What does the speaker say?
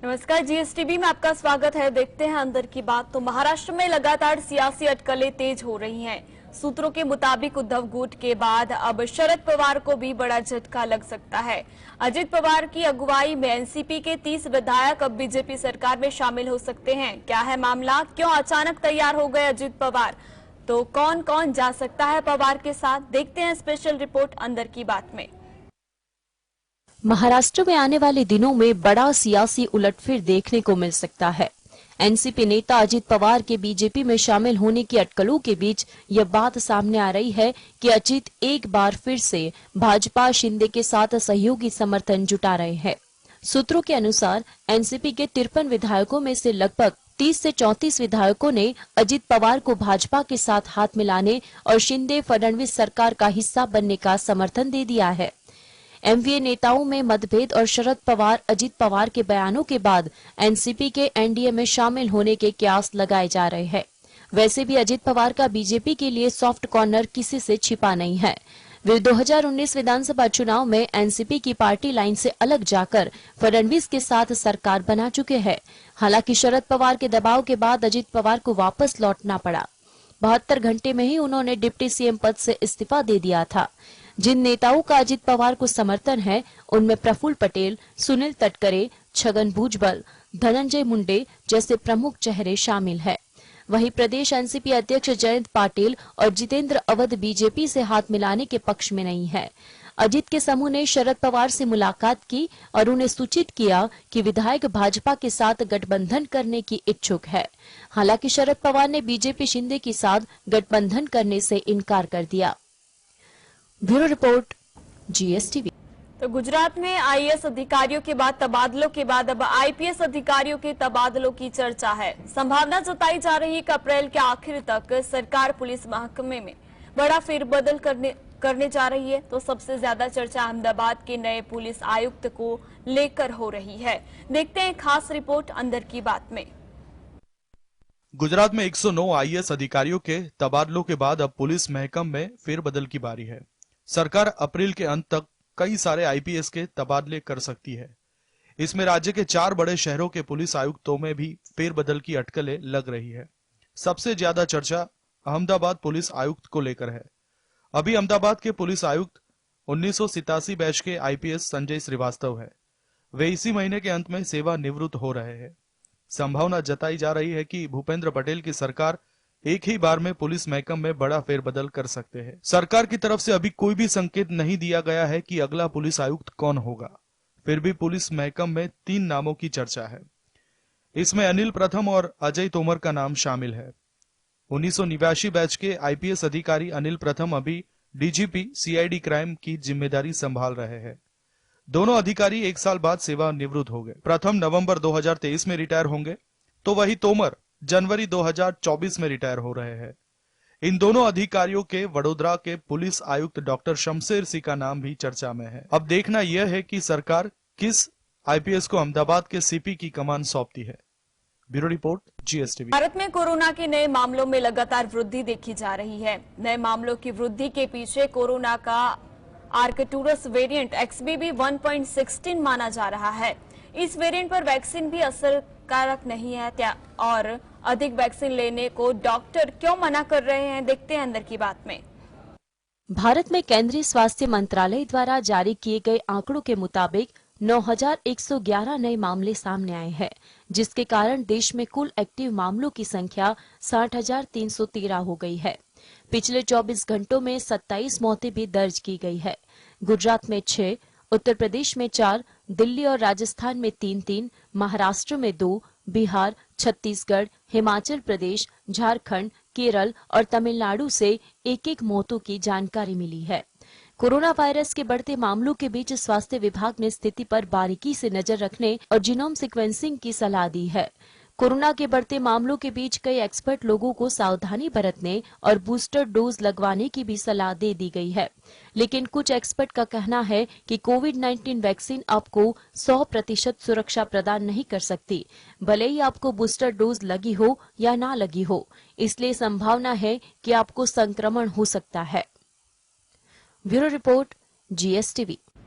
नमस्कार, जीएसटीवी में आपका स्वागत है। देखते हैं अंदर की बात। तो महाराष्ट्र में लगातार सियासी अटकलें तेज हो रही हैं। सूत्रों के मुताबिक उद्धव गुट के बाद अब शरद पवार को भी बड़ा झटका लग सकता है। अजित पवार की अगुवाई में एनसीपी के 30 विधायक अब बीजेपी सरकार में शामिल हो सकते हैं। क्या है मामला, क्यों अचानक तैयार हो गए अजित पवार, तो कौन कौन जा सकता है पवार के साथ, देखते हैं स्पेशल रिपोर्ट अंदर की बात में। महाराष्ट्र में आने वाले दिनों में बड़ा सियासी उलटफेर देखने को मिल सकता है। एनसीपी नेता अजित पवार के बीजेपी में शामिल होने की अटकलों के बीच यह बात सामने आ रही है कि अजित एक बार फिर से भाजपा शिंदे के साथ सहयोगी समर्थन जुटा रहे हैं। सूत्रों के अनुसार एनसीपी के 53 विधायकों में से लगभग 30 से 34 विधायकों ने अजित पवार को भाजपा के साथ हाथ मिलाने और शिंदे फडणवीस सरकार का हिस्सा बनने का समर्थन दे दिया है। एमवीए नेताओं में मतभेद और शरद पवार अजित पवार के बयानों के बाद एनसीपी के एनडीए में शामिल होने के कयास लगाए जा रहे हैं। वैसे भी अजित पवार का बीजेपी के लिए सॉफ्ट कॉर्नर किसी से छिपा नहीं है। वे 2019 विधानसभा चुनाव में एनसीपी की पार्टी लाइन से अलग जाकर फडणवीस के साथ सरकार बना चुके हैं। हालांकि शरद पवार के दबाव के बाद अजित पवार को वापस लौटना पड़ा। 72 घंटे में ही उन्होंने डिप्टी सीएम पद से इस्तीफा दे दिया था। जिन नेताओं का अजित पवार को समर्थन है उनमें प्रफुल्ल पटेल, सुनील तटकरे, छगन भुजबल, धनंजय मुंडे जैसे प्रमुख चेहरे शामिल हैं। वहीं प्रदेश एनसीपी अध्यक्ष जयंत पाटिल और जितेंद्र अवध बीजेपी से हाथ मिलाने के पक्ष में नहीं है। अजित के समूह ने शरद पवार से मुलाकात की और उन्हें सूचित किया कि विधायक भाजपा के साथ गठबंधन करने की इच्छुक है। हालांकि शरद पवार ने बीजेपी शिंदे के साथ गठबंधन करने से इनकार कर दिया। Bureau report, GSTV. तो गुजरात में आईएएस अधिकारियों के बाद तबादलों के बाद अब आईपीएस अधिकारियों के तबादलों की चर्चा है। संभावना जताई जा रही है कि अप्रैल के आखिर तक सरकार पुलिस महकमे में बड़ा फेरबदल करने जा रही है। तो सबसे ज्यादा चर्चा अहमदाबाद के नए पुलिस आयुक्त को लेकर हो रही है। देखते हैं खास रिपोर्ट अंदर की बात में। गुजरात में 109 आईएएस अधिकारियों के तबादलों के बाद अब पुलिस महकम में फेरबदल की बारी है। सरकार अप्रैल के अंत तक कई सारे आईपीएस के तबादले कर सकती है। इसमें राज्य के 4 बड़े शहरों के पुलिस आयुक्तों में भी फेरबदल की अटकलें लग रही है। सबसे ज्यादा चर्चा अहमदाबाद पुलिस आयुक्त को लेकर है। अभी अहमदाबाद के पुलिस आयुक्त 1987 बैच के आईपीएस संजय श्रीवास्तव है। वे इसी महीने के अंत में सेवानिवृत्त हो रहे हैं। संभावना जताई जा रही है कि भूपेंद्र पटेल की सरकार एक ही बार में पुलिस महकम में बड़ा फेरबदल कर सकते हैं। सरकार की तरफ से अभी कोई भी संकेत नहीं दिया गया है कि अगला पुलिस आयुक्त कौन होगा। फिर भी पुलिस महकम में 3 नामों की चर्चा है। इसमें अनिल प्रथम और अजय तोमर का नाम शामिल है। 1989 बैच के आईपीएस अधिकारी अनिल प्रथम अभी डीजीपी सीआईडी क्राइम की जिम्मेदारी संभाल रहे हैं। दोनों अधिकारी 1 साल बाद सेवानिवृत्त हो गए। प्रथम नवंबर 2023 में रिटायर होंगे, तो वही तोमर जनवरी 2024 में रिटायर हो रहे हैं। इन दोनों अधिकारियों के वडोदरा के पुलिस आयुक्त डॉक्टर शमशेर सिंह का नाम भी चर्चा में है। अब देखना यह है कि सरकार किस आईपीएस को अहमदाबाद के सीपी की कमान सौंपती है। Bureau report, GSTV. भारत में कोरोना के नए मामलों में लगातार वृद्धि देखी जा रही है। नए मामलों की वृद्धि के पीछे कोरोना का आर्कटूरस वेरिएंट XBB 1.16 माना जा रहा है। इस वेरिएंट पर वैक्सीन भी असरकारक नहीं है और अधिक वैक्सीन लेने को डॉक्टर क्यों मना कर रहे हैं, देखते हैं अंदर की बात में। भारत में केंद्रीय स्वास्थ्य मंत्रालय द्वारा जारी किए गए आंकड़ों के मुताबिक 9,111 नए मामले सामने आए हैं, जिसके कारण देश में कुल एक्टिव मामलों की संख्या 60,313 हो गई है। पिछले 24 घंटों में 27 मौतें भी दर्ज की गई है। गुजरात में 6, उत्तर प्रदेश में 4, दिल्ली और राजस्थान में 3-3, महाराष्ट्र में 2, बिहार, छत्तीसगढ़, हिमाचल प्रदेश, झारखंड, केरल और तमिलनाडु से 1-1 मौतों की जानकारी मिली है। कोरोना वायरस के बढ़ते मामलों के बीच स्वास्थ्य विभाग ने स्थिति पर बारीकी से नजर रखने और जीनोम सीक्वेंसिंग की सलाह दी है। कोरोना के बढ़ते मामलों के बीच कई एक्सपर्ट लोगों को सावधानी बरतने और बूस्टर डोज लगवाने की भी सलाह दे दी गई है। लेकिन कुछ एक्सपर्ट का कहना है कि कोविड-19 वैक्सीन आपको 100% सुरक्षा प्रदान नहीं कर सकती, भले ही आपको बूस्टर डोज लगी हो या ना लगी हो। इसलिए संभावना है कि आपको संक्रमण हो सकता है। Bureau report, GSTV.